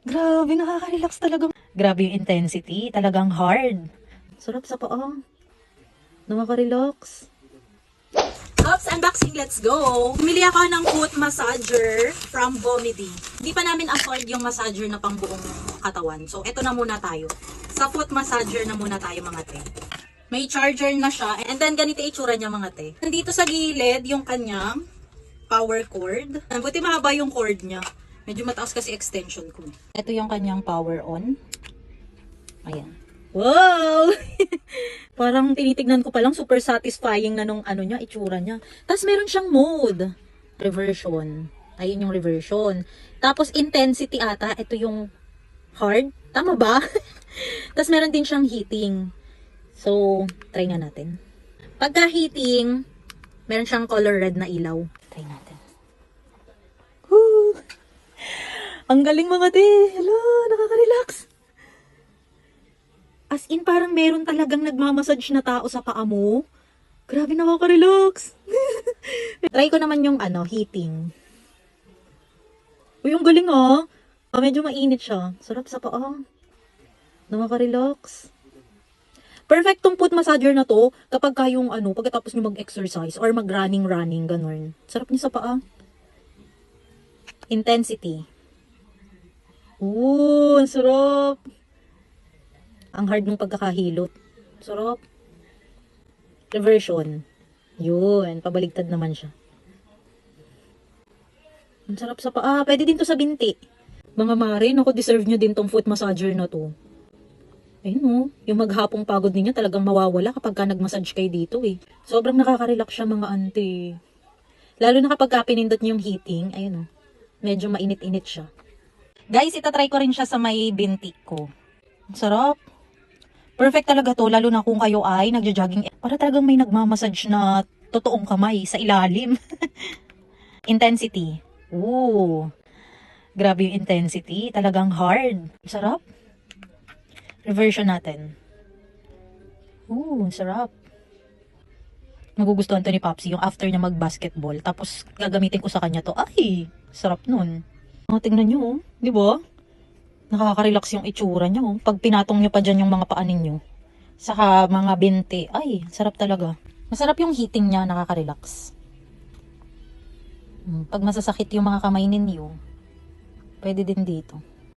Grabe, nakaka-relax talaga. Grabe yung intensity. Talagang hard. Sarap sa paa. Nakaka-relax. Oops, unboxing, let's go! Bumili ako ng foot massager from Bomidi. Hindi pa namin afford yung massager na pang buong katawan. So, eto na muna tayo. Sa foot massager na muna tayo, mga te. May charger na siya. And then, ganito itsura niya, mga te. Nandito sa gilid, yung kanyang power cord. Buti mahaba yung cord niya. Medyo mataas kasi extension ko. Ito yung kanyang power on. Ayan. Wow! Parang tinitignan ko pa lang, super satisfying na nung ano niya, itsura niya. Tapos meron siyang mode. Reversion. Ayun yung reversion. Tapos intensity ata, ito yung hard. Tama ba? Tapos meron din siyang heating. So, try nga natin. Pagka heating, meron siyang color red na ilaw. Try natin. Woo! Ang galing, mga te. Hello, nakaka-relax. As in, parang meron talagang nagmamassage na tao sa paa mo. Grabe, nakaka-relax. Try ko naman yung heating. Uy, yung galing medyo mainit siya. Sarap sa paa. Nakaka-relax. Perfect tong foot massager na to kapag kayong pagkatapos nyo mag-exercise or mag-running, ganun. Sarap niya sa paa. Intensity. Ooh, ang sarap. Ang hard ng pagkakahilot. Sarap. Reversion. Yun, pabaligtad naman siya. Ang sarap sa paa. Pwede din to sa binti. Mga mare, ako deserve nyo din tong foot massager na to. Ayun yung maghapong pagod ninyo talagang mawawala kapag ka nag-massage kayo dito eh. Sobrang nakaka-relax siya, mga ante. Lalo na kapag ka pinindot nyo yung heating, ayun medyo mainit-init siya. Guys, itatry ko rin siya sa may binti ko. Sarap. Perfect talaga to, lalo na kung kayo ay nagja-jogging. Para talagang may nagmamassage na totoong kamay sa ilalim. Intensity. Ooh. Grabe yung intensity. Talagang hard. Sarap. Reversion natin. Ooh, sarap. Nagugustuhan to ni Popsy yung after niya mag-basketball. Tapos gagamitin ko sa kanya to. Ay, sarap nun. Tingnan nyo, di ba? Nakaka-relax yung itsura niya. Pag pinatong nyo pa dyan yung mga paa ninyo. Saka mga binte. Ay, sarap talaga. Masarap yung heating niya, nakaka-relax. Pag masasakit yung mga kamay ninyo, pwede din dito.